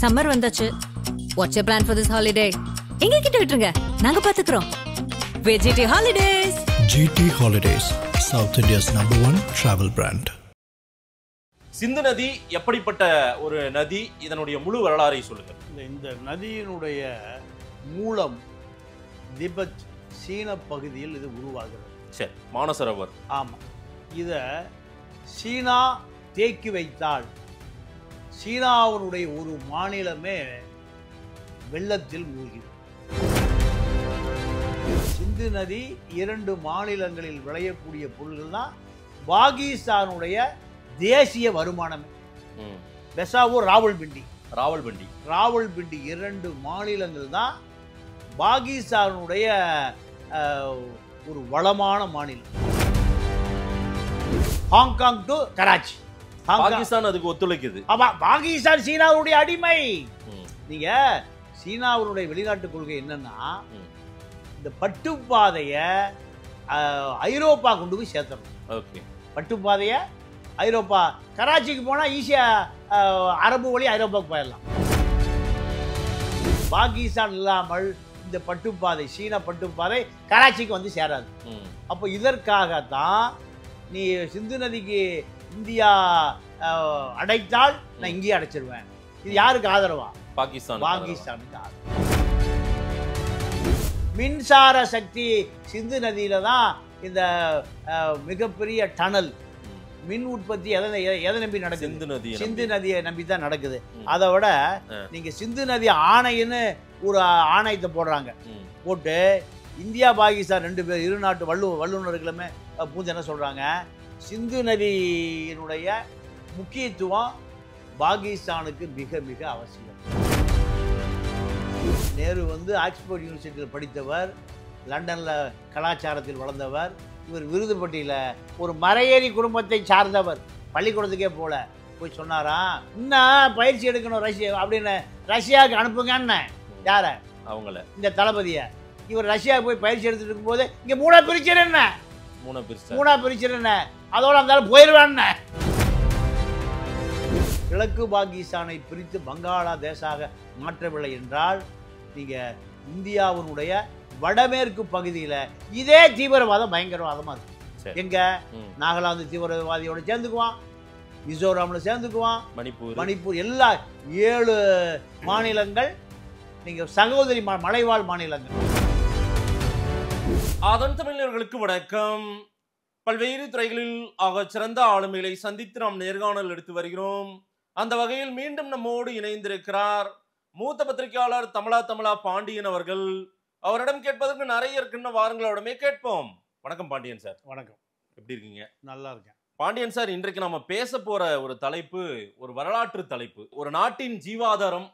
Summer வந்தாச்சு. What's your plan for this holiday? எங்க கிட்ட விட்டுருங்க, நாங்க பாத்துக்கிறோம். VGT Holidays. GT Holidays, South India's #1 travel brand. சிந்து நதி எப்படிப்பட்ட ஒரு நதி? இதனுடைய முழு வரலாறை சொல்லுங்க. இந்த நதியினுடைய மூலம் திபெத் சீன பகுதியில் இது உருவாகிறது. சரி, மானசரோவர். ஆமாம், இதை சீனா தேக்கி வைத்தால் சீனாவினுடைய ஒரு மாநிலமே வெள்ளத்தில் மூழ்கிடும். சிந்து நதி 2 மாநிலங்களில் விளையக்கூடிய பொருள்கள் தான் பாகிஸ்தானுடைய தேசிய வருமானமே. பெசாவூர், ராவல்பிண்டி 2 மாநிலங்கள் தான் பாகிஸ்தானுடைய ஒரு வளமான மாநிலம். ஹாங்காங் டு கராச்சி, பாகிஸ்தான் அதுக்கு ஒத்துழைக்குது. ஆமா, பாகிஸ்தான் சீனாவுடைய அடிமை. நீங்க சீனாவுடைய வெளிநாட்டு கொள்கை என்னன்னா, இந்த பட்டுப்பாதைய ஐரோப்பா கொண்டு போய் சேர்த்தணும். ஓகே, பட்டுப்பாதைய ஐரோப்பா, கராச்சிக்கு போனா ஈஸியா அரபு வழி ஐரோப்பாவுக்கு போயிடலாம். பாகிஸ்தான் இல்லாமல் இந்த பட்டுப்பாதை, சீன பட்டுப்பாதை கராச்சிக்கு வந்து சேராது. அப்போ இதற்காகத்தான் நீ சிந்து நதிக்கு இந்தியா அடைத்தால் நான் இங்கேயே அடைச்சிருவேன். இது யாருக்கு ஆதரவா? பாகிஸ்தானுக்கு ஆதரவு. மின்சார சக்தி சிந்து நதியில தான் இந்த மிகப்பெரிய டனல் மின் உற்பத்தி எதை நம்பி நடக்குது? சிந்து நதியை நம்பி தான் நடக்குது. அதை விட நீங்க சிந்து நதி ஆணைன்னு ஒரு ஆணையத்தை போடுறாங்க. போட்டு இந்தியா பாகிஸ்தான் 2 பேர், இரு நாட்டு வல்லுநர்களுமே பூந்து என்ன சொல்றாங்க, சிந்து நதியினுடைய முக்கியத்துவம் பாகிஸ்தானுக்கு மிக மிக அவசியம். நேரு வந்து ஆக்ஸ்போர்ட் யூனிவர்சிட்டியில் படித்தவர், லண்டனில் கலாச்சாரத்தில் வளர்ந்தவர். இவர் விருதுப்பட்டியில் ஒரு மலையேறி குடும்பத்தை சார்ந்தவர். பள்ளிக்கூடத்துக்கே போய் சொன்னாராம், இன்னும் பயிற்சி எடுக்கணும் ரஷ்யா அப்படின்னு, ரஷ்யாவுக்கு அனுப்புங்கன்னு. யார? அவங்கள, இந்த தளபதியை. இவர் ரஷ்யாவுக்கு போய் பயிற்சி எடுத்துட்டு இருக்கும்போது இங்கே மூணா பிரிச்சிருந்த அதோட இருந்தாலும் போயிடுவான்னு. கிழக்கு பாகிஸ்தானை பிரித்து பங்களாதேஷாக மாற்றவில்லை என்றால் நீங்க இந்தியாவினுடைய வடமேற்கு பகுதியில் இதே தீவிரவாதம் பயங்கரவாதமா இருக்கு. எங்க? நாகாலாந்து தீவிரவாதியோட சேர்ந்துக்குவான், மிசோராம்ல சேர்ந்துக்குவான், மணிப்பூர் எல்லா 7 மாநிலங்கள் நீங்க சகோதரி மலைவாழ் மாநிலங்கள். அதன் தமிழர்களுக்கு வணக்கம். பல்வேறு துறைகளில் ஆக சிறந்த ஆளுமைகளை சந்தித்து நாம் நேர்காணல் எடுத்து வருகிறோம். அந்த வகையில் மீண்டும் நம்மோடு இணைந்திருக்கிறார் மூத்த பத்திரிகையாளர் தமிழா பாண்டியன் அவர்கள். அவரிடம் கேட்பதற்கு நிறைய இருக்குன்னு வாருங்களோடமே கேட்போம். வணக்கம் பாண்டியன் சார். வணக்கம், எப்படி இருக்கீங்க? நல்லா இருக்கேன் பாண்டியன் சார். இன்றைக்கு நாம பேச போற ஒரு தலைப்பு ஒரு வரலாற்று தலைப்பு. ஒரு நாட்டின் ஜீவாதாரம்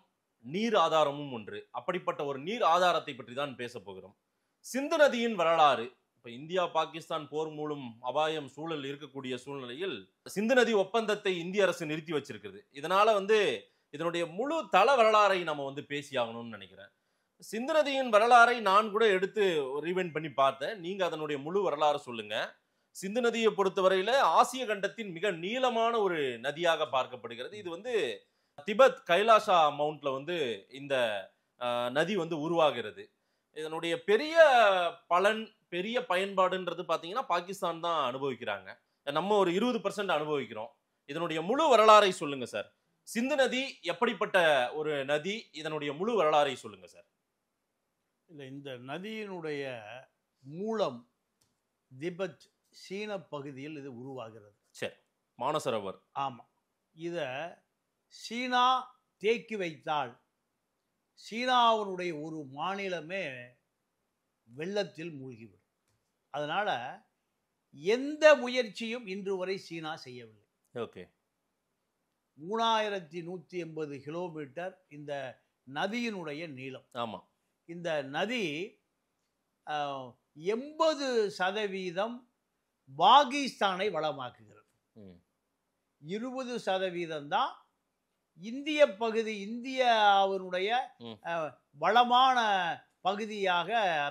நீர் ஆதாரமும் ஒன்று. அப்படிப்பட்ட ஒரு நீர் ஆதாரத்தை பற்றி தான் பேச போகிறோம். சிந்து நதியின் வரலாறு. இப்ப இந்தியா பாகிஸ்தான் போர் மூலம் அபாயம் சூழல் இருக்கக்கூடிய சூழ்நிலையில் சிந்து நதி ஒப்பந்தத்தை இந்திய அரசு நிறுத்தி வச்சிருக்குது. இதனால இதனுடைய முழு தள வரலாறை நம்ம பேசியாகணும்னு நினைக்கிறேன். சிந்து நதியின் வரலாறை நான் கூட எடுத்து ரீவைண்ட் பண்ணி பார்த்தேன். நீங்க அதனுடைய முழு வரலாறு சொல்லுங்க. சிந்து நதியை பொறுத்தவரையில ஆசிய கண்டத்தின் மிக நீளமான ஒரு நதியாக பார்க்கப்படுகிறது. இது திபெத் கைலாஷா மவுண்ட்ல இந்த நதி உருவாகிறது. இதனுடைய பெரிய பலன், பெரிய பயன்பாடுன்றது பாத்தீங்கன்னா பாகிஸ்தான் தான் அனுபவிக்கிறாங்க. நம்ம ஒரு 20% அனுபவிக்கிறோம். இதனுடைய முழு வரலாறை சொல்லுங்க சார். சிந்து நதி எப்படிப்பட்ட ஒரு நதி? இதனுடைய முழு வரலாறை சொல்லுங்க சார். இந்த நதியினுடைய மூலம் திபெத் சீன பகுதியில் இது உருவாகிறது. சரி, மானசரோவர். ஆமா, இத சீனா தேக்கி வைத்தால் சீனாவினுடைய ஒரு மாநிலமே வெள்ளத்தில் மூழ்கிவிடும். அதனால எந்த முயற்சியும் இன்று வரை சீனா செய்யவில்லை. ஓகே, 3180 கிலோமீட்டர் இந்த நதியினுடைய நீளம். ஆமா, இந்த நதி 80% பாகிஸ்தானை வளமாக்குகிறது. 20% தான் இந்திய பகுதி, இந்தியாவினுடைய வளமான பகுதியாக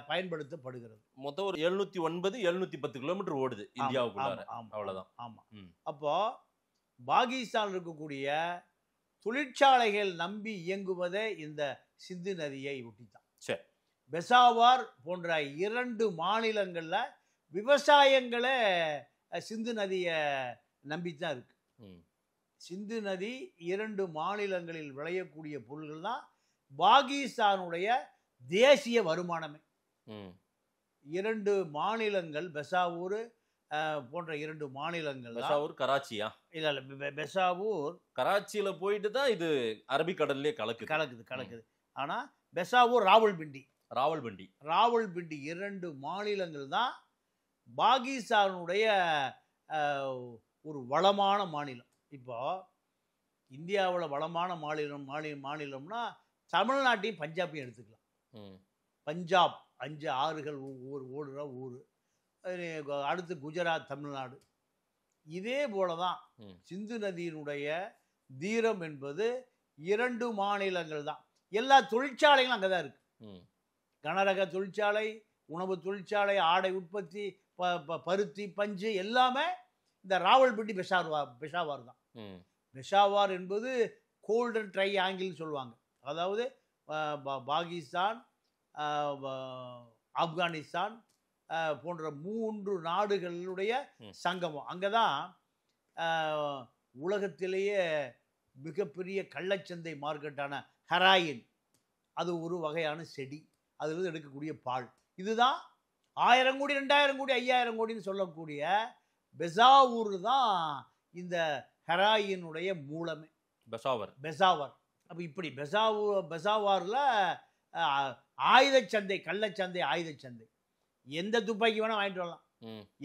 பயன்படுத்தப்படுகிறது. மொத்தம் ஒரு 709-710 கிலோமீட்டர் ஓடுது இந்தியாவுக்குள்ள. அவ்வளவுதான். ஆமா. அப்போ பாகிஸ்தான் இருக்கக்கூடிய தொழிற்சாலைகள் நம்பி இயங்குவதே இந்த சிந்து நதியை ஒட்டித்தான். சரி. பெசாவார் போன்ற 2 மாநிலங்கள்ல விவசாயங்களே சிந்து நதியை நம்பித்தான் இருக்கு. சிந்து நதி 2 மாநிலங்களில் விளையக்கூடிய பொருள்கள் தான் பாகிஸ்தானுடைய தேசிய வருமானமே. 2 மாநிலங்கள் பெசாவூர் போன்ற 2 மாநிலங்கள். பெசாவூர் கராச்சியா? இல்ல பெசாவூர் கராச்சியில போயிட்டு தான் இது அரபிக்கடல்லே கலக்குது. ஆனா பெசாவூர் ராவல்பிண்டி 2 மாநிலங்கள் தான் பாகிஸ்தானுடைய ஒரு வளமான மாநிலம். இப்போ இந்தியாவில் வளமான மாநிலம்னா தமிழ்நாட்டையும் பஞ்சாபையும் எடுத்துக்கலாம். பஞ்சாப் 5 ஆறுகள் ஓடுற ஊர். அடுத்து குஜராத், தமிழ்நாடு. இதே போல தான் சிந்து நதியினுடைய தீரம் என்பது 2 மாநிலங்கள் தான். எல்லா தொழிற்சாலைகளும் அங்கே தான் இருக்கு. கனரக தொழிற்சாலை, உணவு தொழிற்சாலை, ஆடை உற்பத்தி, பருத்தி, பஞ்சு எல்லாமே இந்த ராவல்பிண்டி பெஷாவார் தான். பெஷாவார் என்பது கோல்டன் ட்ரை ஆங்கிள் சொல்லுவாங்க. அதாவது பாகிஸ்தான், ஆப்கானிஸ்தான் போன்ற 3 நாடுகளுடைய சங்கமம். அங்கே தான் உலகத்திலேயே மிகப்பெரிய கள்ளச்சந்தை மார்க்கெட்டான ஹெராயின், அது ஒரு வகையான செடி, அதிலிருந்து எடுக்கக்கூடிய பால். இதுதான் 1000 கோடி 2000 கோடி 5000 கோடின்னு சொல்லக்கூடிய பெசாவூர் தான் இந்த ஹெராயினுடைய மூலமே. பெசாவர். அப்போ இப்படி பெசாவாரில் ஆயுதச்சந்தை, கள்ளச்சந்தை, ஆயுதச்சந்தை. எந்த துப்பாக்கி வேணால் வாங்கிட்டு வரலாம்,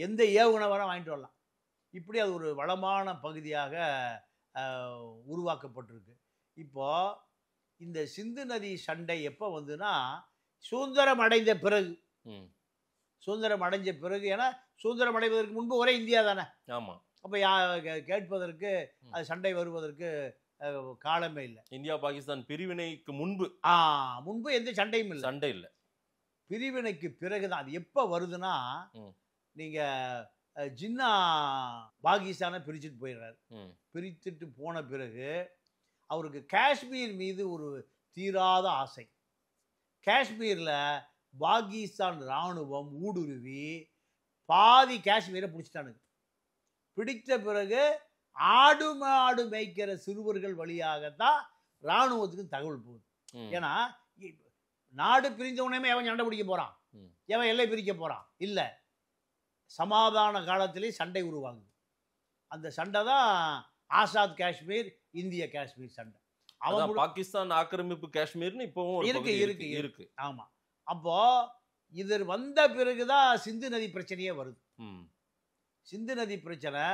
எந்த ஏவுகணை வேணால் வாங்கிட்டு வரலாம். இப்படி அது ஒரு வளமான பகுதியாக உருவாக்கப்பட்டிருக்கு. இப்போ இந்த சிந்து நதி சண்டை எப்போ வந்துன்னா சுதந்திரம் அடைந்த பிறகு. ஏன்னா சுதந்திரம் அடைவதற்கு முன்பு ஒரே இந்தியா தானே. ஆமாம். அப்போ கேட்பதற்கு அது சண்டை வருவதற்கு காலமே இல்லை. இந்தியா பாகிஸ்தான் பிரிவினைக்கு முன்பு எந்த சண்டையும் இல்லை. சண்டை இல்லை. பிரிவினைக்கு பிறகுதான் அது எப்போ வருதுன்னா, நீங்கள் ஜின்னா பாகிஸ்தானை பிரிச்சுட்டு போயிடுறாரு. பிரித்துட்டு போன பிறகு அவருக்கு காஷ்மீர் மீது ஒரு தீராத ஆசை. காஷ்மீரில் பாகிஸ்தான் இராணுவம் ஊடுருவி பாதி காஷ்மீரை பிடிச்சிட்டானுங்க. பிடித்த பிறகு ஆடு மாடு மேய்க்கிற சிறுவர்கள் வழியாகத்தான் இராணுவத்துக்கு தகவல் போகுது. ஏன்னா நாடு பிரிந்த உடனே எவன் சண்டை பிடிக்க போகிறான், எவன் எல்லை பிரிக்க போகிறான் இல்லை. சமாதான காலத்திலே சண்டை உருவாகுது. அந்த சண்டை தான் ஆசாத் காஷ்மீர், இந்திய காஷ்மீர் சண்டை. அவன் பாகிஸ்தான் ஆக்கிரமிப்பு காஷ்மீர்னு இப்போவும் இருக்கு. ஆமாம். அப்போ இது வந்த பிறகுதான் சிந்து நதி பிரச்சனையே வருது. சிந்து நதி பிரச்சனை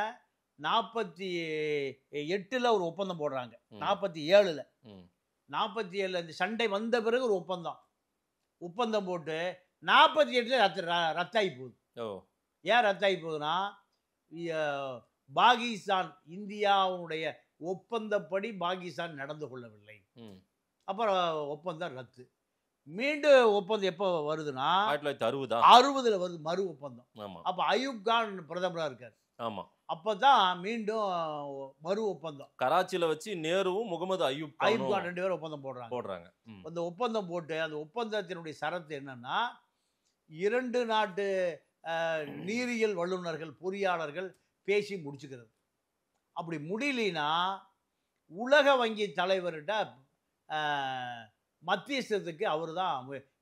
48 ஒரு ஒப்பந்தம் போடுறாங்க. 47 இந்த சண்டை வந்த பிறகு ஒரு ஒப்பந்தம் போட்டு 48 ரத்தாகி போகுது. ஏன் ரத்தாகி போகுதுன்னா, பாகிஸ்தான் இந்தியாவுடைய ஒப்பந்தப்படி பாகிஸ்தான் நடந்து கொள்ளவில்லை. அப்புறம் ஒப்பந்தம் ரத்து. மீண்டும் ஒப்பந்தம் எப்போ வருதுன்னா 1960 வருது, மறு ஒப்பந்தம். அப்போ அயூப் கான் பிரதமராக இருக்கார். அப்பதான் மீண்டும் மறு ஒப்பந்தம் கராச்சியில வச்சு நேருவும் முகமது அயூப் கான் 2 பேரும் ஒப்பந்தம் போடுறாங்க. அந்த ஒப்பந்தம் போட்டு அந்த ஒப்பந்தத்தினுடைய சரத்து என்னன்னா, 2 நாட்டு நீரியல் வல்லுநர்கள், பொறியாளர்கள் பேசி முடிச்சுக்கிறது. அப்படி முடியலனா உலக வங்கி தலைவர்கிட்ட மத்தியஸ்தத்துக்கு அவர் தான்.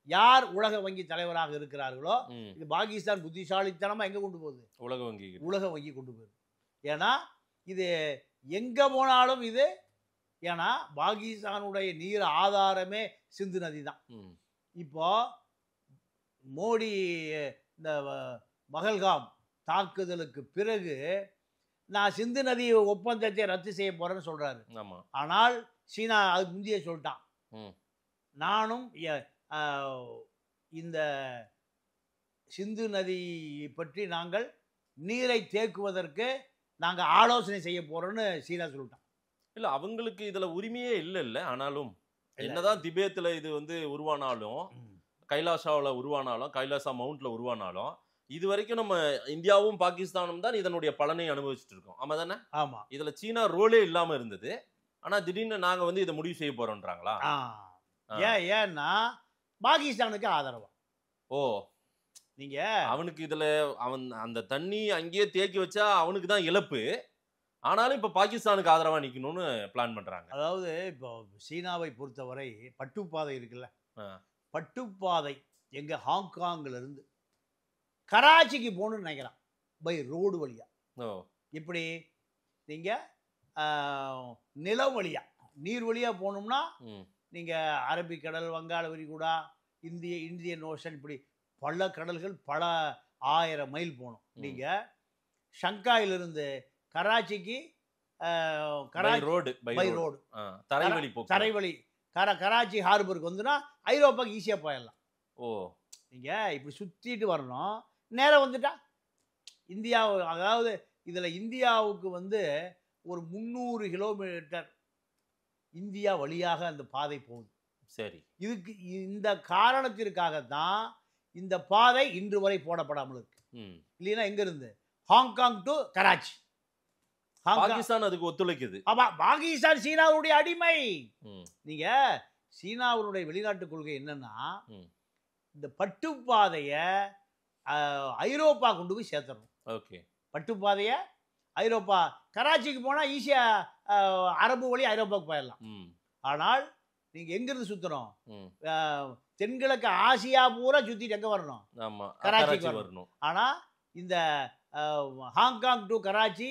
யார் உலக வங்கி தலைவராக இருக்கிறார்களோ, இது பாகிஸ்தான் புத்திசாலித்தனமா எங்க கொண்டு போகுது, உலக வங்கி கொண்டு போகுது. ஏன்னா இது எங்க போனாலும் இது, ஏன்னா பாகிஸ்தானுடைய நீர் ஆதாரமே சிந்து நதி தான். இப்போ மோடி இந்த பகல்காம் தாக்குதலுக்கு பிறகு நான் சிந்து நதி ஒப்பந்தத்தை ரத்து செய்ய போறேன்னு சொல்றாரு. ஆனால் சீனா அதுக்கு முந்தைய சொல்லிட்டான், நானும் இந்த சிந்து நதி பற்றி நாங்கள் நீரை தேக்குவதற்கு நாங்கள் ஆலோசனை செய்ய போறோம்னு சீனா சொல்லிட்டான். இல்லை, அவங்களுக்கு இதில் உரிமையே இல்லை. ஆனாலும் என்னதான் திபேத்தில் இது உருவானாலும், கைலாசாவில் உருவானாலும், கைலாசா மவுண்ட்ல உருவானாலும், இது வரைக்கும் நம்ம இந்தியாவும் பாகிஸ்தானும் தான் இதனுடைய பலனை அனுபவிச்சுட்டு இருக்கோம். ஆமா தானே? ஆமா. இதுல சீனா ரோலே இல்லாம இருந்தது. ஆனா திடீர்னு நாங்க வந்து இதை முடிவு செய்ய போறோம்ன்றாங்களா? ஏன்னா பாகிஸ்தானுக்கு ஆதரவா. ஓ, நீங்க அவனுக்கு இதுல அவன் அந்த தண்ணி அங்கேயே தேக்கி வச்சா அவனுக்கு தான் இழப்பு. ஆனாலும் இப்ப பாகிஸ்தானுக்கு ஆதரவா நிக்கணும்னு பிளான் பண்றாங்க. அதாவது இப்போ சீனாவை பொறுத்தவரை பட்டுப்பாதை இருக்குல்ல, பட்டுப்பாதை எங்க ஹாங்காங்ல இருந்து கராச்சிக்கு போகணும்னு நினைக்கிறான் பை ரோடு வழியா. இப்படி நீங்க நிலம் வழியா நீர் வழியா போகணும்னா நீங்க அரபிக்கடல், வங்காள விரிகுடா, இந்தியன் ஓஷன், இப்படி பல கடல்கள், பல 1000 மைல் போகணும். நீங்க ஷங்காயிலிருந்து கராச்சிக்கு தரைவழி கராச்சி ஹார்பருக்கு வந்துன்னா ஐரோப்பாக்கு ஈஸியா போயிடலாம். ஓ, நீங்க இப்படி சுத்திட்டு வரணும், நேரம் வந்துட்டா இந்தியா. அதாவது இதுல இந்தியாவுக்கு வந்து ஒரு 300 கிலோமீட்டர் இந்தியா வழியாக அந்த பாதை போகுது. சரி, இதுக்கு இந்த காரணத்திற்காகத்தான் இந்த பாதை இன்று வரை போடப்படாமல் இருக்கு. இல்லைன்னா எங்க இருந்து ஹாங்காங் டு கராச்சி, பாகிஸ்தான் அதுக்கு ஒத்துழைக்குது. பாகிஸ்தான் சீனாவுடைய அடிமை. நீங்க சீனாவுடைய வெளிநாட்டு கொள்கை என்னன்னா, இந்த பட்டுப்பாதைய ஐரோப்பா கொண்டு போய் சேர்த்தணும். ஓகே, பட்டுப்பாதைய ஐரோப்பா, கராச்சிக்கு போனா ஈஸியா அரபு வழி ஐரோப்பாவுக்கு போயிடலாம். ஆனால் நீங்க எங்க இருந்து சுத்தணும், தென்கிழக்கு ஆசியா பூரா சுத்திட்டு எங்க வரணும், கராச்சிக்கு வரணும். ஆனா இந்த ஹாங்காங் டு கராச்சி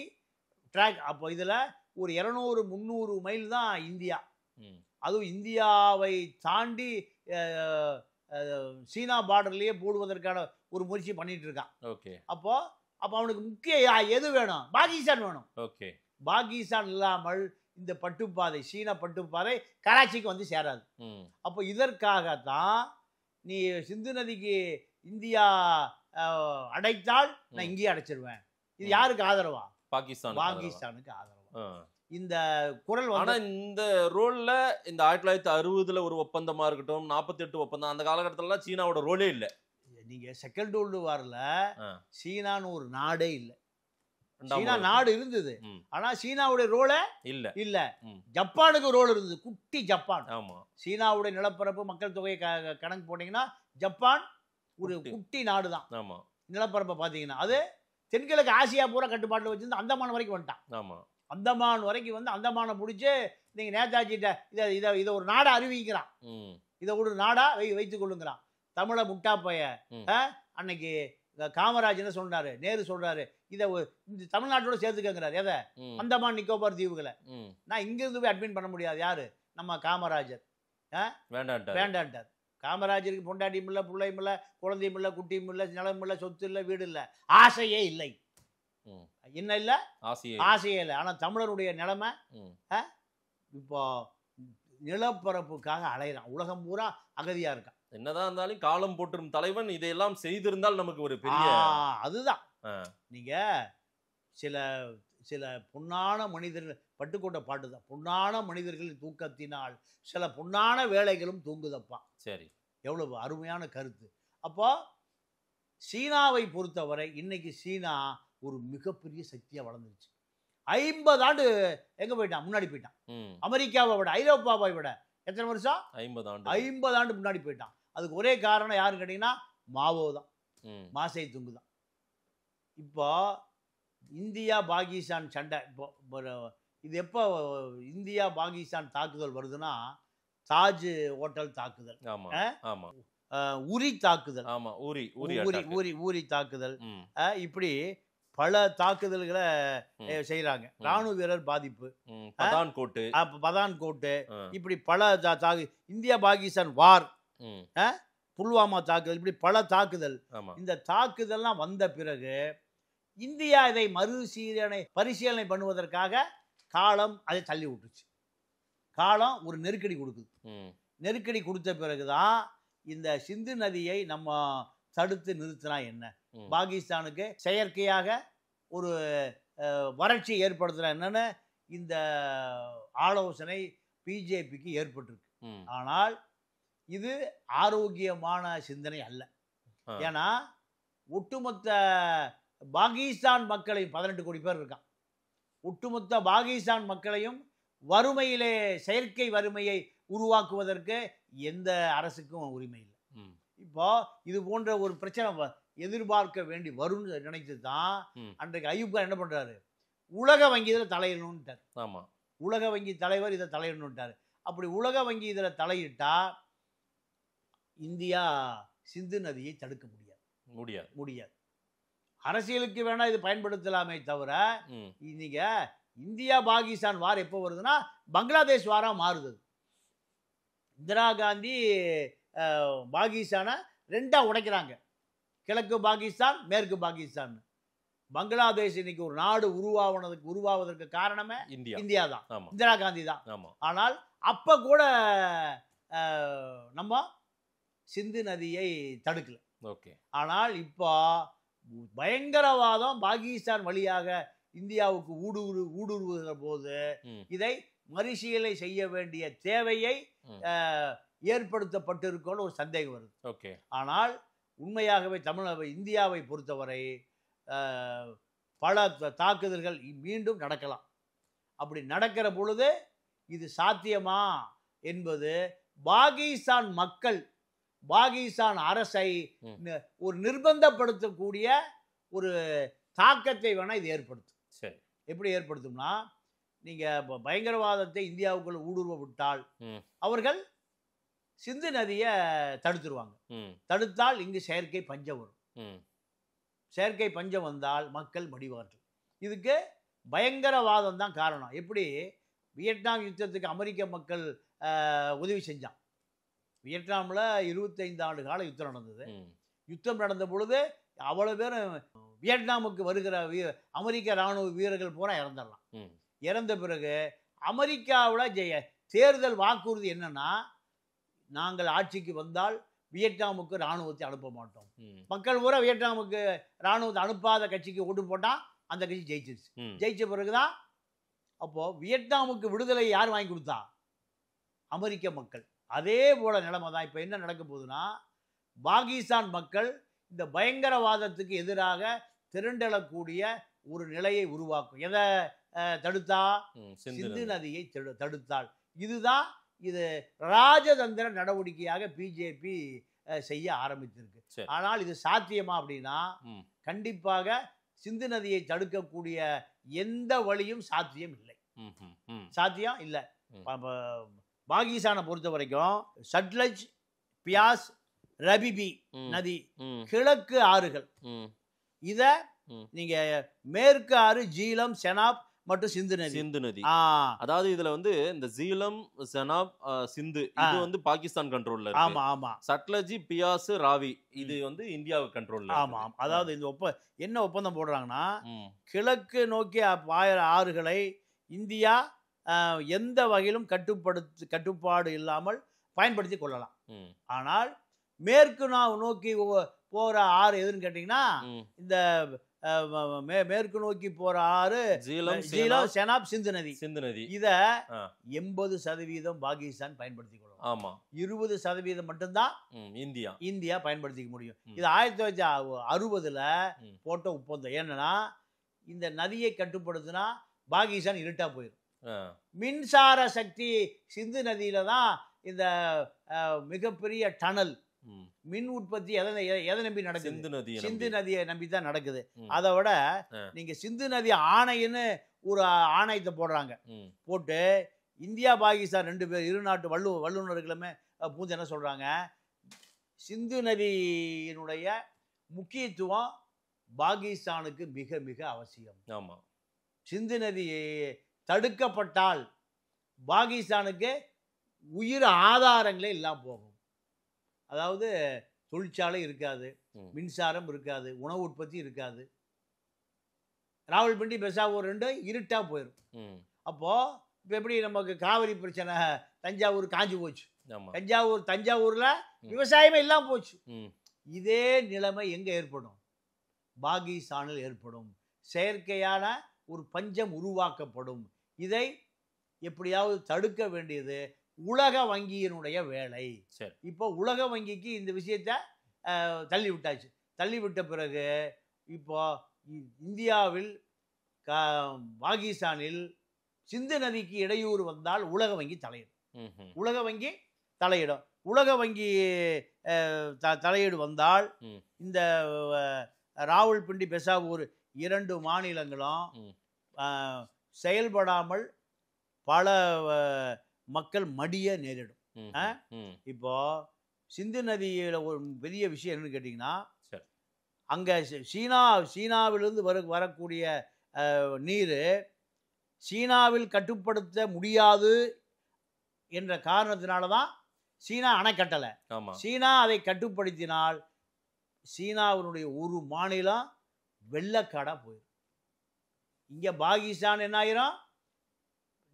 ட்ராக், அப்போ இதுல ஒரு 200-300 மைல் தான் இந்தியா. அதுவும் இந்தியாவை தாண்டி சீனா பார்டர்லயே போடுவதற்கான ஒரு முயற்சி பண்ணிட்டு இருக்கான். ஓகே, அப்போ அவனுக்கு முக்கிய எது வேணும், பாகிஸ்தான் வேணும். ஓகே, பாகிஸ்தான் இல்லாமல் இந்த பட்டுப்பாதை, சீனா பட்டுப்பாதை கராச்சிக்கு வந்து சேராது. அப்போ இதற்காகத்தான் நீ சிந்து நதிக்கு இந்தியா அடைத்தால் நான் இங்கேயே அடைச்சிருவேன். இது யாருக்கு ஆதரவா? பாகிஸ்தானுக்கு ஆதரவா. இந்த குரல் இந்த ரோல்ல இந்த 1960 ஒரு ஒப்பந்தமா இருக்கட்டும், 48 ஒப்பந்தம், அந்த காலகட்டத்துல சீனாவோட ரோலே இல்ல. நீங்க செகண்ட் வேர்ல்டு வார்ல சீனான்னு ஒரு நாடே இல்ல. சீனா நாடு இருந்தது, ஆனா சீனாவுடைய ரோலே இல்ல. ஜப்பானுக்கு ரோல் இருந்தது, குட்டி ஜப்பான். சீனாவுடைய நிலப்பரப்பு மக்கள் தொகையை கணக்கு போட்டீங்கன்னா ஜப்பான் ஒரு குட்டி நாடு தான். நிலப்பரப்பை பாத்தீங்கன்னா அது தென்கிழக்கு ஆசியா பூரா கட்டுப்பாட்டில் வச்சிருந்து அந்தமான் வரைக்கும் வந்துட்டான். அந்தமான் வரைக்கும் வந்து அந்தமானை பிடிச்சி நீங்க நேதாஜிட்ட இதை ஒரு நாடா அறிவிக்கிறான், இதை ஒரு நாடா வைத்துக் கொள்ளுங்கிறான். தமிழை முட்டாப்பைய அன்னைக்கு காமராஜ் என்ன சொல்றாரு, நேரு சொல்றாரு, இதை தமிழ்நாட்டோட சேர்த்துக்கிறார். எதை? அந்தமான் நிக்கோபார் தீவுகளை. நான் இங்கிருந்து போய் அட்மிட் பண்ண முடியாது. யாரு? நம்ம காமராஜர் வேண்டான்ட்டார். காமராஜருக்கு பொண்டாட்டியும் இல்லை, பிள்ளையும் இல்லை, குழந்தையும் இல்லை, குட்டியும் இல்லை, நிலம் இல்லை, சொத்து இல்லை, வீடு இல்லை, ஆசையே இல்லை. என்ன இல்லை? ஆசையே இல்லை. ஆனா தமிழருடைய நிலைமை இப்போ நிலப்பரப்புக்காக அலையிறான், உலகம் பூரா அகதியா இருக்கான். என்னதான் இருந்தாலும் காலம் போற்றும் தலைவன் இதையெல்லாம் செய்திருந்தால் நமக்கு ஒரு பெரிய அதுதான். நீங்க சில சில பொன்னான மனிதர்கள், பட்டுக்கோட்டை பாட்டு தான், பொன்னான மனிதர்களின் தூக்கத்தினால் சில பொன்னான வேலைகளும் தூங்குதப்பா. சரி, எவ்வளவு அருமையான கருத்து. அப்போ சீனாவை பொறுத்தவரை இன்னைக்கு சீனா ஒரு மிகப்பெரிய சக்தியா வளர்ந்துருச்சு. 50 ஆண்டு எங்க போயிட்டான், முன்னாடி போயிட்டான். அமெரிக்காவை விட, ஐரோப்பாவை விட எத்தனை வருஷம்? 50 ஆண்டு முன்னாடி போயிட்டான். அதுக்கு ஒரே காரணம் யாருன்னு கேட்டீங்கன்னா மாவோ தான், மாசே துங்கு தான். இப்போ இந்தியா பாகிஸ்தான் சண்டை, இப்போ இது எப்போ இந்தியா பாகிஸ்தான் தாக்குதல் வருதுன்னா, தாஜ் ஹோட்டல் தாக்குதல், உரி தாக்குதல், ஊரி தாக்குதல், இப்படி பல தாக்குதல்களை செய்யறாங்க. ராணுவ வீரர் பாதிப்பு, பதான்கோட்டு, இப்படி பல இந்தியா பாகிஸ்தான் வார், புல்வாமா தாக்குதல், இப்படி பல தாக்குதல். இந்த தாக்குதல்லாம் வந்த பிறகு இந்தியா இதை பரிசீலனை பண்ணுவதற்காக காலம் அதை தள்ளி விட்டுச்சு. காலம் ஒரு நெருக்கடி கொடுக்குது. நெருக்கடி கொடுத்த பிறகுதான் இந்த சிந்து நதியை நம்ம தடுத்து நிறுத்தினா என்ன, பாகிஸ்தானுக்கு செயற்கையாக ஒரு வறட்சி ஏற்படுத்தினா என்னன்னு இந்த ஆலோசனை பிஜேபிக்கு ஏற்பட்டிருக்கு. ஆனால் இது ஆரோக்கியமான சிந்தனை அல்ல. ஏன்னா ஒட்டுமொத்த பாகிஸ்தான் மக்களையும் 18 கோடி பேர் இருக்கான். ஒட்டுமொத்த பாகிஸ்தான் மக்களையும் வறுமையிலே செயற்கை வறுமையை உருவாக்குவதற்கு எந்த அரசுக்கும் உரிமை இல்லை. இப்போ இது போன்ற ஒரு பிரச்சனை எதிர்பார்க்க வேண்டி வரும்னு நினைத்து தான் அன்றைக்கு அய்யூப் கான் என்ன பண்றாரு, உலக வங்கி இதில் தலையிடணும்ட்டார். ஆமா, உலக வங்கி தலைவர் இதை தலையிடணும்ட்டார். அப்படி உலக வங்கி இதில் தலையிட்டா இந்தியா சிந்து நதியை தடுக்க முடியாது. அரசியலுக்கு வேணா இது பயன்படுத்தலாமே தவிர நீங்க இந்தியா பாகிஸ்தான் வார் எப்போ வருதுன்னா பங்களாதேஷ் வாரா மாறுது. இந்திரா காந்தி பாகிஸ்தானை ரெண்டா உடைக்கிறாங்க, கிழக்கு பாகிஸ்தான் மேற்கு பாகிஸ்தான். பங்களாதேஷ் இன்னைக்கு ஒரு நாடு உருவாவதற்கு காரணமே இந்தியா தான், இந்திரா காந்தி தான். ஆனால் அப்ப கூட நம்ம சிந்து நதியை தடுக்கல. ஆனால் இப்போ பயங்கரவாதம் பாகிஸ்தான் வழியாக இந்தியாவுக்கு ஊடுருவுகிற போது இதை மறுசீலை செய்ய வேண்டிய தேவையை ஏற்படுத்தப்பட்டிருக்கோன்னு ஒரு சந்தேகம் வருது. ஆனால் உண்மையாகவே இந்தியாவை பொறுத்தவரை பல தாக்குதல்கள் மீண்டும் நடக்கலாம். அப்படி நடக்கிற பொழுது இது சாத்தியமா என்பது பாகிஸ்தான் மக்கள் பாகிஸ்தான் அரசை ஒரு நிர்பந்தப்படுத்தக்கூடிய ஒரு தாக்கத்தை வேணா இது ஏற்படுத்தும். எப்படி ஏற்படுத்தும்னா, நீங்க பயங்கரவாதத்தை இந்தியாவுக்குள்ள ஊடுருவ விட்டால் அவர்கள் சிந்து நதியை தடுத்துருவாங்க. தடுத்தால் இங்கு செயற்கை பஞ்சம் வரும். செயற்கை பஞ்சம் வந்தால் மக்கள் மடிவார்கள். இதுக்கு பயங்கரவாதம் தான் காரணம். எப்படி வியட்நாம் யுத்தத்துக்கு அமெரிக்க மக்கள் உதவி செஞ்சான். வியட்நாமில் 25 ஆண்டு கால யுத்தம் நடந்தது. யுத்தம் நடந்த பொழுது அவ்வளவு பேரும் வியட்நாமுக்கு வருகிற அமெரிக்க இராணுவ வீரர்கள் பூரா இறந்துடலாம். இறந்த பிறகு அமெரிக்காவில் தேர்தல் வாக்குறுதி என்னன்னா, நாங்கள் ஆட்சிக்கு வந்தால் வியட்நாமுக்கு இராணுவத்தை அனுப்ப மாட்டோம். மக்கள் பூரா வியட்நாமுக்கு இராணுவத்தை அனுப்பாத கட்சிக்கு ஓட்டு போட்டால் அந்த கட்சி ஜெயிச்சிருச்சு. ஜெயிச்ச பிறகுதான் அப்போ வியட்நாமுக்கு விடுதலை யார் வாங்கி கொடுத்தா? அமெரிக்க மக்கள். அதே போல நிலைமை தான் இப்போ என்ன நடக்க போகுதுன்னா, பாகிஸ்தான் மக்கள் இந்த பயங்கரவாதத்துக்கு எதிராக திரண்டெழக்கூடிய ஒரு நிலையை உருவாக்கும். எதை தடுத்தா? சிந்து நதியை தடுத்தால். இதுதான் இது ராஜதந்திர நடவடிக்கையாக பிஜேபி செய்ய ஆரம்பித்திருக்கு. ஆனால் இது சாத்தியமா அப்படின்னா கண்டிப்பாக சிந்து நதியை தடுக்கக்கூடிய எந்த வழியும் சாத்தியம் இல்லை. சாத்தியம் இல்லை. பாகிஸ்தானை பொறுத்த வரைக்கும் சட்லஜ், பியாஸ், ரபிபி நதி கிழக்கு ஆறுகள். இத நீங்க மேற்கு ஆறு ஜீலம், செனாப் மற்றும் சிந்து நதி. அதாவது இதுல வந்து இந்த ஜீலம், செனாப், சிந்து இது வந்து பாகிஸ்தான் கண்ட்ரோல்ல இருக்கு. ஆமா ஆமா. சட்லஜி, பியாஸ், ராவி இது வந்து இந்தியாவு கண்ட்ரோல்ல. ஆமா. அதாவது இந்த என்ன ஒப்பந்தம் போடுறாங்கன்னா, கிழக்கு நோக்கி பாயிற ஆறுகளை இந்தியா எந்த வகையிலும் கட்டுப்பாடு இல்லாமல் பயன்படுத்தி கொள்ளலாம். ஆனால் மேற்கு நோக்கி போற ஆறு எதுன்னு கேட்டீங்கன்னா, இந்த மேற்கு நோக்கி போற ஆறு ஜீலம், செனாப், சிந்து நதி. இத 80% பாகிஸ்தான் பயன்படுத்திக் கொள்ளலாம். ஆமா. 20% மட்டும்தான் இந்தியா பயன்படுத்திக்க முடியும். இது 1960 போட்ட ஒப்பந்தம். என்னன்னா, இந்த நதியை கட்டுப்படுத்தினா பாகிஸ்தான் இருட்டா போயிடும். மின்சார சக்தி சிந்து நதியில தான் இந்த மிகப்பெரிய டனல் மின் உற்பத்தி எதை நம்பி நடக்குது? சிந்து நதியை நம்பி தான் நடக்குது. அதை விட நீங்க சிந்து நதி ஆணையன்னு ஒரு ஆணையத்தை போடுறாங்க. போட்டு இந்தியா பாகிஸ்தான் இரு நாட்டு வல்லுநர்களுமே பூந்து என்ன சொல்றாங்க, சிந்து நதியினுடைய முக்கியத்துவம் பாகிஸ்தானுக்கு மிக மிக அவசியம். ஆமா. சிந்து நதி தடுக்கப்பட்டால் பாகிஸ்தானுக்கு உயிர் ஆதாரங்களே இல்லாம போகும். அதாவது தொழிற்சாலை இருக்காது, மின்சாரம் இருக்காது, உணவு உற்பத்தி இருக்காது. ராவல்பிண்டி, பெசாவூர் ரெண்டும் இருட்டா போயிடும். அப்போ இப்போ எப்படி நமக்கு காவிரி பிரச்சனை, தஞ்சாவூர் காஞ்சி போச்சு. தஞ்சாவூர்ல விவசாயமே இல்லாம போச்சு. இதே நிலைமை எங்க ஏற்படும்? பாகிஸ்தானில் ஏற்படும். செயற்கையான ஒரு பஞ்சம் உருவாக்கப்படும். இதை எப்படியாவது தடுக்க வேண்டியது உலக வங்கியினுடைய வேலை. இப்போ உலக வங்கிக்கு இந்த விஷயத்தை தள்ளி விட்டாச்சு. தள்ளி விட்ட பிறகு இப்போ இந்தியாவில் பாகிஸ்தானில் சிந்து நதிக்கு இடையூறு வந்தால் உலக வங்கி தலையிடும். ம்ஹும். உலக வங்கி தலையிடும். உலக வங்கி தலையீடு வந்தால் இந்த ராவல்பிண்டி, பெசாவூர் 2 மாநிலங்களும் செயல்படாமல் பல மக்கள் மடிய நேரிடும். இப்போ சிந்து நதியில் ஒரு பெரிய விஷயம் என்னன்னு கேட்டிங்கன்னா, அங்கே சீனாவிலிருந்து வரக்கூடிய நீர் சீனாவில் கட்டுப்படுத்த முடியாது என்ற காரணத்தினால தான் சீனா அணை கட்டலை. சீனா அதை கட்டுப்படுத்தினால் சீனாவினுடைய ஒரு மாநிலம் வெள்ளக்காடாக போயிடும். இங்கே பாகிஸ்தான் என்ன ஆயிரும்,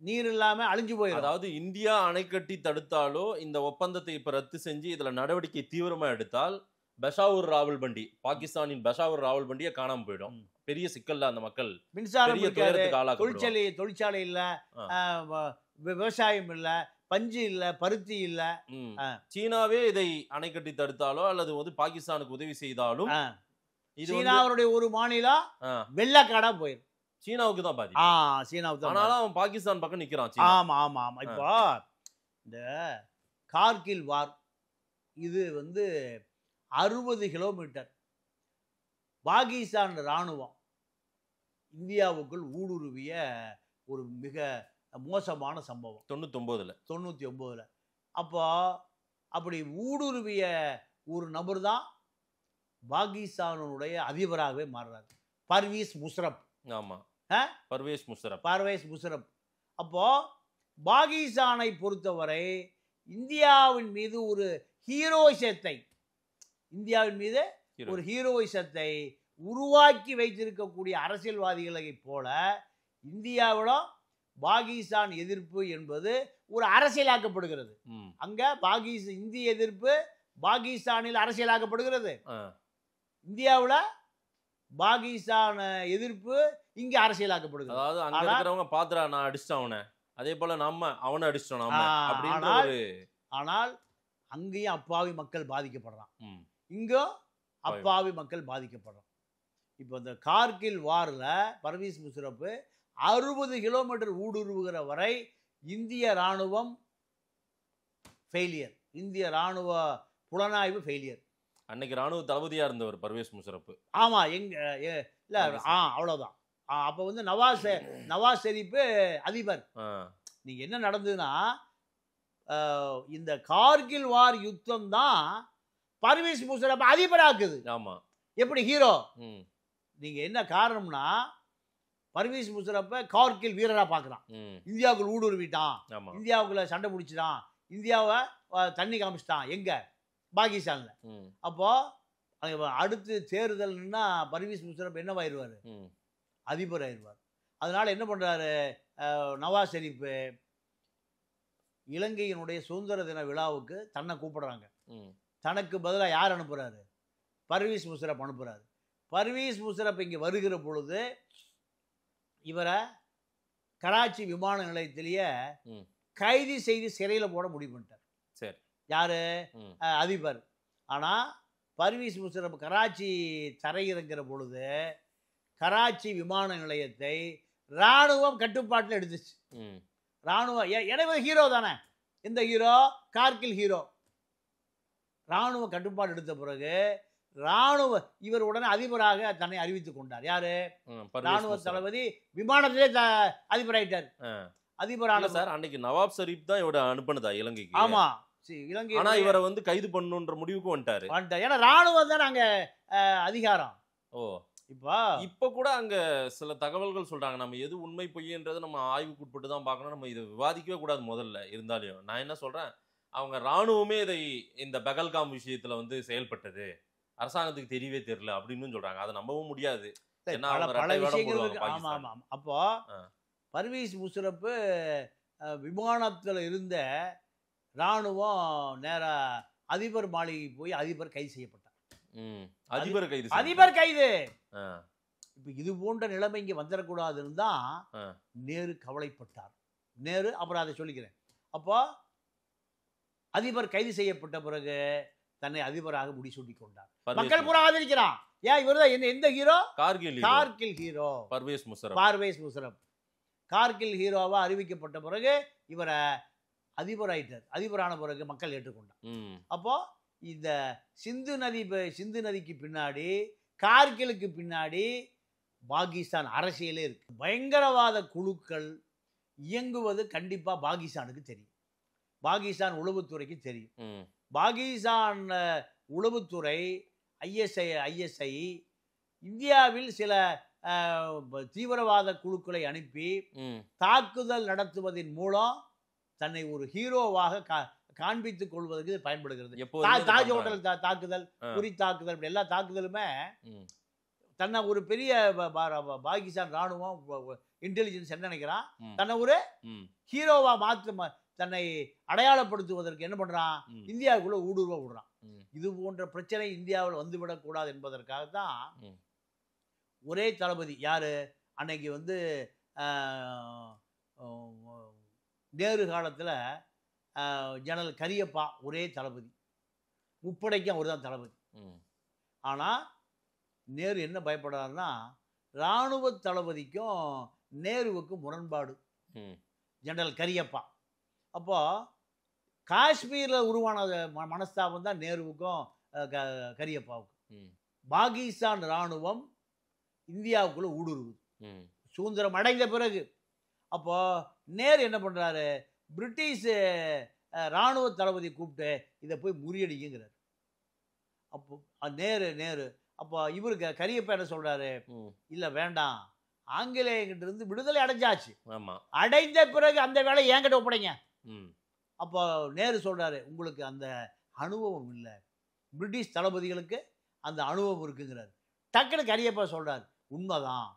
நீர் இல்லாமல் அழிஞ்சு போயிடும். அதாவது இந்தியா அணை கட்டி தடுத்தாலோ இந்த ஒப்பந்தத்தை இப்போ ரத்து செஞ்சு இதில் நடவடிக்கை தீவிரமாக எடுத்தால் பெஷாவூர் ராவல்பிண்டி, பாகிஸ்தானின் பெஷாவூர் ராவல்பிண்டியை காணாமல் போயிடும். பெரிய சிக்கல்ல அந்த மக்கள். மின்சாரம் தொழிற்சாலை இல்லை, விவசாயம் இல்லை, பஞ்சு இல்லை, பருத்தி இல்லை. சீனாவே இதை அணை கட்டி தடுத்தாலோ அல்லது வந்து பாகிஸ்தானுக்கு உதவி செய்தாலும் சீனாவுடைய ஒரு மாநிலம் வெள்ளக்காடா போயிடும். சீனாவுக்கு தான் பாதி. சீனாவுக்கு. ஆனாலும் அவன் பாகிஸ்தான் பக்கம் நிக்கிறான். ஆமா ஆமா ஆமா. இப்போ இந்த கார்கில் வார் இது வந்து 60 கிலோமீட்டர் பாகிஸ்தான் இராணுவம் இந்தியாவுக்குள் ஊடுருவிய ஒரு மிக மோசமான சம்பவம் 99. அப்போ அப்படி ஊடுருவிய ஒரு நபர் தான் பாகிஸ்தானுடைய அதிபராகவே மாறுறாரு, பர்வேஸ் முஷரப். ஆமா, பர்வேஸ் முஷரப். அப்போ பாகிஸ்தானை பொறுத்தவரை இந்தியாவின் மீது ஒரு ஹீரோயிசத்தை உருவாக்கி வைத்திருக்கக்கூடிய அரசியல்வாதிகளை போல இந்தியாவிடம் பாகிஸ்தான் எதிர்ப்பு என்பது ஒரு அரசியலாக்கப்படுகிறது. அங்க இந்திய எதிர்ப்பு பாகிஸ்தானில் அரசியலாக்கப்படுகிறது. இந்தியாவில் பாகிஸ்தான் எதிர்ப்பு இங்க அரசியலாக்கப்படுகிறது. அதாவது அங்க இருக்கிறவங்க பாத்துறா நான் அடிச்சிட்டேன் அவனை, அதே போல அவனை அடிச்சிட்டோம். ஆனால் அங்கேயும் அப்பாவி மக்கள் பாதிக்கப்படுறான், இங்கும் அப்பாவி மக்கள் பாதிக்கப்படுறான். இப்போ இந்த கார்கில் வாரில் பர்வேஸ் முஷரப் 60 கிலோமீட்டர் ஊடுருவுகிற வரை இந்திய இராணுவம் ஃபெயிலியர், இந்திய இராணுவ புலனாய்வு ஃபெயிலியர். அன்னைக்கு ராணுவ தளபதியா இருந்தவர் பர்வேஸ் முஷரப். ஆமா, அவ்வளவுதான். அப்போ வந்து நவாஸ் ஷெரீப் அதிபர். நீங்க என்ன நடந்ததுன்னா, இந்த கார்கில் வார் யுத்தம் தான் பர்வேஸ் முஷரப் அதிபராக்குது. ஆமா, எப்படி ஹீரோ. நீங்க என்ன காரணம்னா, பர்வேஸ் முஷரப்பை கார்கில் வீரரா பார்க்குறான். இந்தியாவுக்குள்ள ஊடுருவிட்டான், இந்தியாவுக்குள்ள சண்டை பிடிச்சிட்டான், இந்தியாவை தண்ணி காமிச்சிட்டான் எங்க பாகிஸ்தான்ல. அப்போ அடுத்து தேர்தல்னா பர்வேஸ் முஷரப் என்னவாயிருவாரு, அதிபர் ஆயிடுவார். அதனால என்ன பண்றாரு நவாஸ் ஷெரீப், இலங்கையினுடைய சுதந்திர தின விழாவுக்கு தன்னை கூப்பிடுறாங்க. தனக்கு பதிலாக யார் அனுப்புறாரு, பர்வேஸ் முஷரப் அனுப்புறாரு. பர்வேஸ் முஷரப் இங்கே வருகிற பொழுது இவரை கராச்சி விமான நிலையத்திலேயே கைது செய்து சிறையில் போட முடிவு பண்ணிட்டார். சரி, யாரு, அதிபர். ஆனால் பர்வேஸ் முஷரப் கராச்சி தரையிறங்கிற பொழுது கராச்சி விமான நிலையத்தை இராணுவம் கட்டுப்பாட்டில் எடுத்துச்சு. இராணுவம் எனவே ஹீரோ தானே, இந்த ஹீரோ கார்கில் ஹீரோ. இராணுவ கட்டுப்பாடு எடுத்த பிறகு இவர் உடனே அதிபராக தன்னை அறிவித்துக் கொண்டார். யாரு, ராணுவ தளபதி விமானத்திலே அதிபராயிட்டார். அதிபரான சார் அன்னைக்கு நவாப் ஷெரீப் தான் இவரை அனுப்பினதா இலங்கைக்கு. ஆமா, இலங்கை. ஆனா இவரை வந்து கைது பண்ணணுன்ற முடிவுக்கு வந்துட்டாரு. ஏன்னா ராணுவம் தான் அங்க அதிகாரம். இப்ப கூட அங்க சில தகவல்கள் சொல்றாங்க, நம்ம எது உண்மை பொய்ன்றதை நம்ம ஆய்வுக்கு உட்பட்டு தான் பார்க்கணும், நம்ம இதை விவாதிக்கவே கூடாது முதல்ல. இருந்தாலும் நான் என்ன சொல்றேன், அவங்க ராணுவமே இதை இந்த பெகல்காம் விஷயத்துல வந்து செயல்பட்டது, அரசாங்கத்துக்கு தெரியவே தெரியல அப்படின்னு சொல்றாங்க. அதை நம்பவும் முடியாது. அப்போ பர்வேஸ் முஷரப் விமானத்துல இருந்த ராணுவம் நேரா அதிபர் மாளிகை போய் அதிபர் கைது செய்யப்பட்டார். அதிபர் கைது. இப்ப இது போன்ற நிலைமை இங்க வந்துடக்கூடாதுன்னு தான் நேரு கவலைப்பட்டார். நேரு அப்புறம் அதை சொல்லிக்கிறேன். அப்போ அதிபர் கைது செய்யப்பட்ட பிறகு தன்னை அதிபராக முடிசூட்டி கொண்டார். மக்கள் பூரா ஆதரிக்கிறான். ஏன் இவர் தான் எந்த ஹீரோ, கார்கில் ஹீரோ பர்வேஸ் முஷரப். கார்கில் ஹீரோவாக அறிவிக்கப்பட்ட பிறகு இவரை அதிபராயிட்டார். அதிபரான பிறகு மக்கள் ஏற்றுக்கொண்டார். அப்போ இந்த சிந்து நதிக்கு பின்னாடி, கார்கிலுக்கு பின்னாடி பாகிஸ்தான் அரசியலே இருக்கு. பயங்கரவாத குழுக்கள் இயங்குவது கண்டிப்பா பாகிஸ்தானுக்கு தெரியும், பாகிஸ்தான் உளவுத்துறைக்கு தெரியும். பாகிஸ்தான் உளவுத்துறை ஐஎஸ்ஐ இந்தியாவில் சில தீவிரவாத குழுக்களை அனுப்பி தாக்குதல் நடத்துவதன் மூலம் தன்னை ஒரு ஹீரோவாக காண்பித்துக் கொள்வதற்கு பயன்படுகிறது. தாஜ் ஹோட்டல் தாக்குதல், குறி தாக்குதல், எல்லா தாக்குதலுமே தன்னை ஒரு பெரிய பாகிஸ்தான் ராணுவம் இன்டெலிஜென்ஸ் என்ன நினைக்கிறான், தன்னை ஒரு ஹீரோவா தன்னை அடையாளப்படுத்துவதற்கு என்ன பண்றான், இந்தியாவுக்குள்ள ஊடுருவ விடுறான். இது போன்ற பிரச்சனை இந்தியாவில் வந்துவிடக் கூடாது என்பதற்காகத்தான் ஒரே தளபதி யாரு அன்னைக்கு வந்து நேரு காலத்தில் ஜெனரல் கரியப்பா ஒரே தளபதி, முப்படைக்கும் அவர் தான் தளபதி. ஆனால் நேரு என்ன பயப்படுறாருன்னா, இராணுவ தளபதிக்கும் நேருவுக்கும் முரண்பாடு. ஜெனரல் கரியப்பா அப்போ காஷ்மீரில் உருவான மனஸ்தாபம் தான் நேருவுக்கும் கரியப்பாவுக்கும். பாகிஸ்தான் இராணுவம் இந்தியாவுக்குள்ள ஊடுருவுது சுதந்திரம் அடைந்த பிறகு. அப்போ நேரு என்ன பண்றாரு, பிரிட்டிஷ் இராணுவ தளபதி கூப்பிட்டு இதை போய் முறியடிங்கிறார். அப்போ நேரு அப்போ இவருக்கு கரியப்பா என்ன சொல்றாரு, இல்ல வேண்டாம், ஆங்கிலேயர்கிட்ட இருந்து விடுதலை அடைஞ்சாச்சு, அடைந்த பிறகு அந்த வேலை என்கிட்ட ஒப்படைங்க. அப்போ நேரு சொல்றாரு, உங்களுக்கு அந்த அனுபவம் இல்லை, பிரிட்டிஷ் தளபதிகளுக்கு அந்த அனுபவம் இருக்குங்கிறாரு. டக்குனு கரியப்பா சொல்றாரு, உண்மைதான்,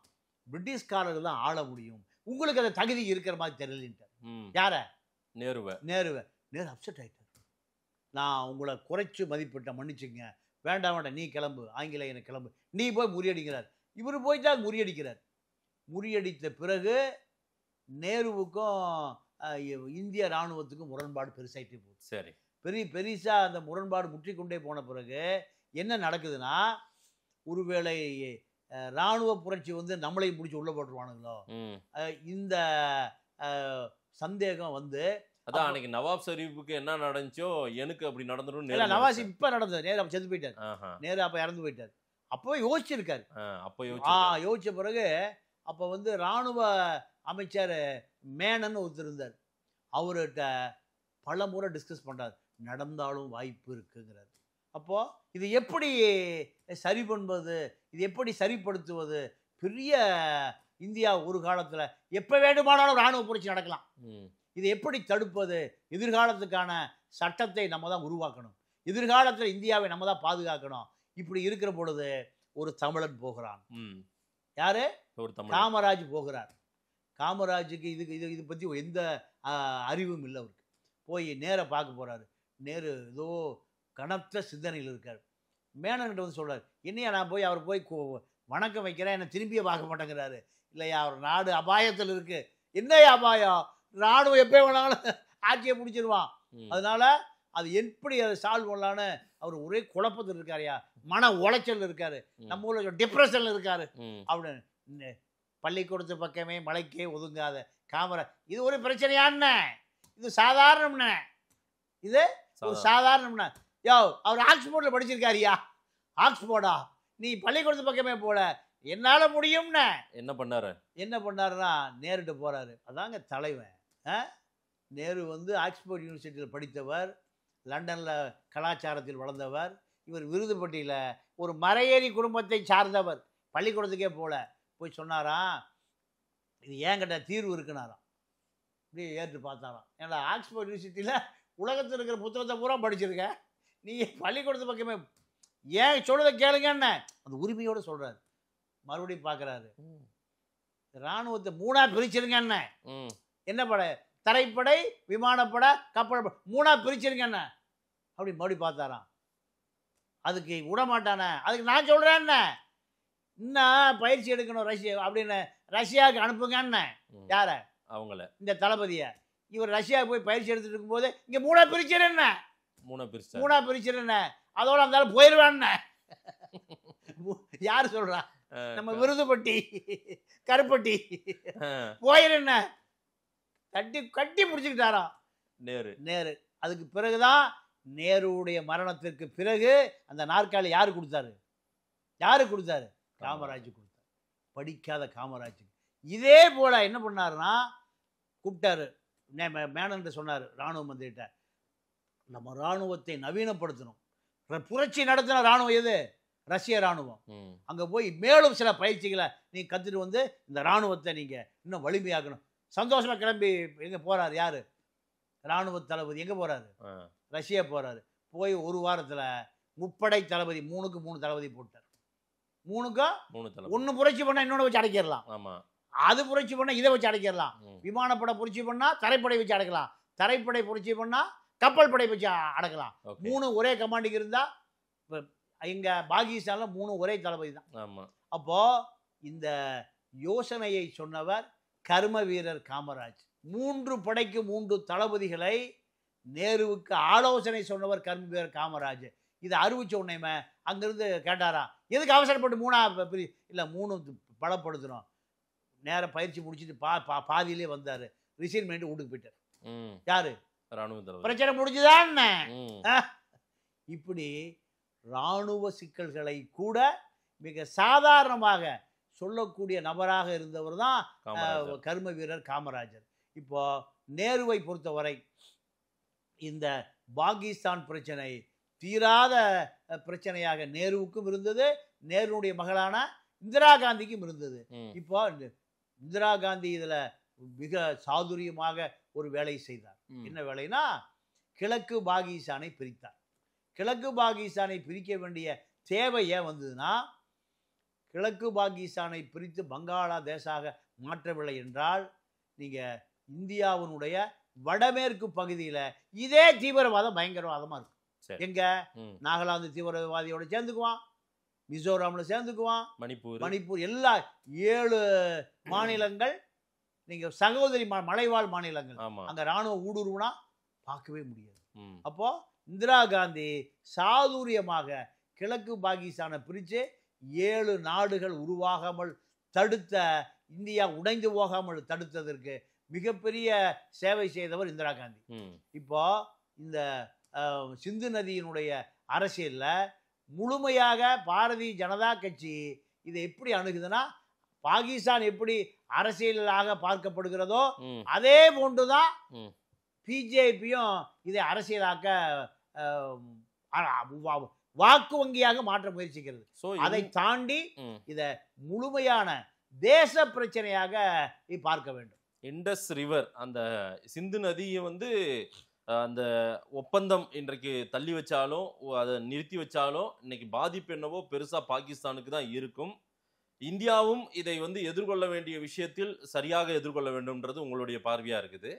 பிரிட்டிஷ்காரர்கள் தான் ஆள முடியும், உங்களுக்கு அந்த தகுதி இருக்கிற மாதிரி தெரியலன்ட்டு. யார? நேரு அப்செட் ஆயிட்டார். நான் உங்களை குறைச்சு மதிப்பிட்ட, மன்னிச்சுங்க, வேண்டாம் நீ கிளம்பு, ஆங்கிலேயனை கிளம்பு, நீ போய் முறியடிக்கிறார். இவர் போய் தான் முறியடிக்கிறார். முறியடித்த பிறகு நேருவுக்கும் இந்திய இராணுவத்துக்கும் முரண்பாடு பெருசாயிட்டே போகுது. சரி, பெருசா அந்த முரண்பாடு முற்றிக்கொண்டே போன பிறகு என்ன நடக்குதுன்னா, ஒருவேளை இராணுவ புரட்சி வந்து நம்மளையும் பிடிச்சி உள்ள போட்டுருவானுங்களோ, இந்த சந்தேகம் வந்து அதான் அன்னைக்கு நவாப் ஷரீஃபுக்கு என்ன நடந்துச்சோ எனக்கு அப்படி நடந்துடும். நவாஸ் இப்ப நடந்தது, நேரு அப்ப செத்து போயிட்டார், நேரு அப்ப இறந்து போயிட்டார். அப்போ யோசிச்சிருக்காரு. யோசிச்ச பிறகு அப்ப வந்து இராணுவ அமைச்சர் மேனன் ஒருத்தர் இருந்தார், அவர்கிட்ட பல முறை டிஸ்கஸ் பண்றாரு, நடந்தாலும் வாய்ப்பு இருக்குங்கிறார். அப்போ இது எப்படி சரி பண்ணுவது, இது எப்படி சரிப்படுத்துவது, பெரிய இந்தியா ஒரு காலத்துல எப்ப வேண்டுமானாலும் இராணுவ புரட்சி நடக்கலாம், இதை எப்படி தடுப்பது, எதிர்காலத்துக்கான சட்டத்தை நம்ம தான் உருவாக்கணும், எதிர்காலத்தில் இந்தியாவை நம்ம தான் பாதுகாக்கணும். இப்படி இருக்கிற பொழுது ஒரு தமிழன் போகிறான். யாரு? காமராஜ் போகிறார். காமராஜுக்கு இது பற்றி எந்த அறிவும் இல்லை அவருக்கு. போய் நேரை பார்க்க போறாரு. நேரு ஏதோ கனத்த சிந்தனையில் இருக்கார். மேனன்கிட்ட வந்து சொல்றாரு, என்னையா நான் போய் அவர் போய் வணக்கம் வைக்கிறேன், என்னை திரும்பியே பார்க்க மாட்டேங்கிறாரு. இல்லையா, அவர் நாடு அபாயத்தில் இருக்கு. என்னையா அபாயம்? ராணுவம் எப்போ வேணாலும் ஆட்சியை பிடிச்சிருவான். அதனால அது எப்படி அதை சால்வ் பண்ணலான்னு அவர் ஒரே குழப்பத்தில் இருக்காருயா, மன உளைச்சல் இருக்காரு, நம்ம ஊர்ல டிப்ரெஷன்ல இருக்காரு அப்படின்னு. பள்ளிக்கூடத்து பக்கமே மலைக்கே ஒதுங்காத காமரா, இது ஒரு பிரச்சனையான, இது சாதாரணம்ன, இது ஒரு சாதாரணம்ன. யோ, அவர் ஆக்ஸ்போர்ட்ல படிச்சிருக்காருயா. ஆக்ஸ்போர்டா? நீ பள்ளிக்கூடத்து பக்கமே போல, என்னால முடியும்னு என்ன பண்ணாருன்னா நேருட்டு போறாரு. அதாங்க தலைவன். நேரு வந்து ஆக்ஸ்போர்ட் யூனிவர்சிட்டியில் படித்தவர், லண்டனில் கலாச்சாரத்தில் வளர்ந்தவர். இவர் விருதுப்பட்டியில் ஒரு மலையேறி குடும்பத்தை சார்ந்தவர். பள்ளிக்கூடத்துக்கே போய் சொன்னாராம், இது ஏங்கிட்ட தீர்வு இருக்குனாராம். இப்படி ஏற்று பார்த்தாராம். ஏன்னா ஆக்ஸ்போர்ட் யூனிவர்சிட்டியில் உலகத்தில் இருக்கிற புத்தகத்தை பூரா படிச்சிருக்க, நீ பள்ளிக்கூடத்து பக்கமே ஏன் சொல்றதை கேளுங்கன்னு அந்த உரிமையோடு சொல்றாரு. மறுபடியும் பார்க்குறாரு, இராணுவத்தை 3ஆ பிரிச்சிருங்க, என்ன படை, தரைப்படை, விமானப்படை, கப்பல், 3ஆ பிரிச்சிருங்க அப்படி மறுபடியும் பார்த்தாராம். அதுக்கு விடமாட்டானே, அதுக்கு நான் சொல்றேன், இன்னும் பயிற்சி எடுக்கணும் ரஷ்யா அப்படின்னு ரஷ்யாவுக்கு அனுப்புங்க. யார? அவங்கள, இந்த தளபதியை. இவர் ரஷ்யாவுக்கு போய் பயிற்சி எடுத்துட்டு இருக்கும்போது இங்க 3ஆ பிரிச்சிருங்க, 3ஆ பிரிச்சிருங்க, அதோட அந்த போயிடுவான்னு யாரு சொல்றா? நம்ம விருதுப்பட்டி கருப்பட்டி போயிருந்த கட்டி கட்டி முடிச்சுக்கிட்டாராம் நேரு. அதுக்கு பிறகுதான் நேருடைய மரணத்திற்கு பிறகு அந்த நாற்காலி யாரு கொடுத்தாரு? காமராஜ் கொடுத்தாரு. படிக்காத காமராஜ். இதே போல என்ன பண்ணாருன்னா கூப்பிட்டாரு மேனன் சொன்னாரு ராணுவ மந்திரிட்ட, நம்ம ராணுவத்தை நவீனப்படுத்தணும். புரட்சி நடத்தின ராணுவம் எது? ரஷ்ய ராணுவம். அங்க போய் மேலும் சில பயிற்சிகளை நீங்க கத்துட்டு வந்து இந்த ராணுவத்தை நீங்க இன்னும் வலிமையாக்கணும். சந்தோஷமா கிளம்பி எங்க போறாரு? யாரு? ராணுவ தளபதி எங்க போறாரு? ரஷ்யா போறாரு. போய் ஒரு வாரத்துல முப்படை தளபதி 3க்கு 3 தளபதி போட்டார். 3க்கு 3 ஒன்னு புரட்சி பண்ணா இன்னொன்னு வச்சு அடைக்கிடலாம். அது புரட்சி பண்ணா இதை வச்சு அடைக்கிடலாம். விமானப்படை புரட்சி பண்ணா தரைப்படை வச்சு அடைக்கலாம். தரைப்படை புரட்சி பண்ணா கப்பல் படை வச்சு அடக்கலாம். 3 ஒரே கமாண்டிங் இருந்தா இங்க பாகிஸ்தான்ல 3 ஒரே தளபதி தான். அப்போ இந்த யோசனையை சொன்னவர் கர்ம வீரர் காமராஜ். 3 படைக்கு 3 தளபதிகளை நேருவுக்கு ஆலோசனை சொன்னவர் கர்ம வீரர் காமராஜ். இதை அறிவிச்ச உடனே அங்கிருந்து கேட்டாரா, எதுக்கு அவசரப்பட்டு 3 இல்லை 3 பலப்படுத்தணும். நேர பயிற்சி முடிச்சுட்டு பாதியிலே வந்தாரு. ரிசைன்மெண்ட் வீட்டுக்கு போயிட்டார். யாரு? பிரச்சனை முடிஞ்சுதான். இப்படி ராணுவ சிக்கல்களை கூட மிக சாதாரணமாக சொல்லக்கூடிய நபராக இருந்தவர் தான் கர்ம வீரர் காமராஜர். இப்போ நேருவை பொறுத்தவரை இந்த பாகிஸ்தான் பிரச்சனை தீராத பிரச்சனையாக நேருவுக்கும் இருந்தது, நேருடைய மகளான இந்திரா காந்திக்கும் இருந்தது. இப்போ இந்திரா காந்தி இதுல மிக சாதுரியமாக ஒரு வேலை செய்தார். என்ன வேலைனா, கிழக்கு பாகிஸ்தானை பிரித்தார். கிழக்கு பாகிஸ்தானை பிரிக்க வேண்டிய தேவை ஏன் வந்ததுன்னா, கிழக்கு பாகிஸ்தானை பிரித்து பங்களாதேஷாக மாற்றவில்லை என்றால் நீங்க இந்தியாவினுடைய வடமேற்கு பகுதியில இதே தீவிரவாதம் பயங்கரவாதமா இருக்கும். எங்க? நாகாலாந்து தீவிரவாதியோட சேர்ந்துக்குவான், மிசோராம்ல சேர்ந்துக்குவான், மணிப்பூர் எல்லா 7 மாநிலங்கள் நீங்க சகோதரி மலைவாழ் மாநிலங்கள். அங்க ராணுவ ஊடுருவனா பார்க்கவே முடியாது. அப்போ இந்திரா காந்தி சாதுரியமாக கிழக்கு பாகிஸ்தானை பிரித்து 7 நாடுகள் உருவாகாமல் தடுத்த, இந்தியா உடைந்து போகாமல் தடுத்ததற்கு மிகப்பெரிய சேவை செய்தவர் இந்திரா காந்தி. இப்போ இந்த சிந்து நதியினுடைய அரசியல்ல முழுமையாக பாரதிய ஜனதா கட்சி இதை எப்படி அணுகுதுன்னா, பாகிஸ்தான் எப்படி அரசியலாக பார்க்கப்படுகிறதோ அதே போன்றுதான் பிஜேபியும் இதை அரசியலாக்க வாக்கு வங்கியாக மாற்ற முயற்சிக்கிறது. அதை தாண்டி இதை முழுமையான தேச பிரச்சனையாக பார்க்க வேண்டும். இண்டஸ் ரிவர், அந்த சிந்து நதியை அந்த ஒப்பந்தம் இன்றைக்கு தள்ளி வச்சாலும் அதை நிறுத்தி வச்சாலும் இன்னைக்கு பாதிப்பு என்னவோ பெருசா பாகிஸ்தானுக்கு தான் இருக்கும். இந்தியாவும் இதை எதிர்கொள்ள வேண்டிய விஷயத்தில் சரியாக எதிர்கொள்ள வேண்டும்ன்றது உங்களுடைய பார்வையா இருக்குது.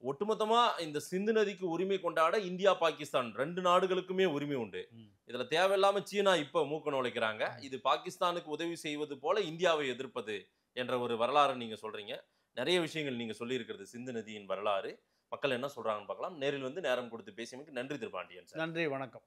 ஒட்டுமொத்தமா இந்த சிந்து நதிக்கு உரிமை கொண்டாட இந்தியா பாகிஸ்தான் 2 நாடுகளுக்குமே உரிமை உண்டு. இதுல தேவையில்லாம சீனா இப்ப மூக்க நுழைக்கிறாங்க. இது பாகிஸ்தானுக்கு உதவி செய்வது போல இந்தியாவை எதிர்ப்பது என்ற ஒரு வரலாறு நீங்க சொல்றீங்க. நிறைய விஷயங்கள் நீங்க சொல்லி இருக்கிறது சிந்து நதியின் வரலாறு. மக்கள் என்ன சொல்றாங்கன்னு பார்க்கலாம். நேரில் நேரம் கொடுத்து பேசியமைக்கு நன்றி திரு பாண்டியன் சார். நன்றி, வணக்கம்.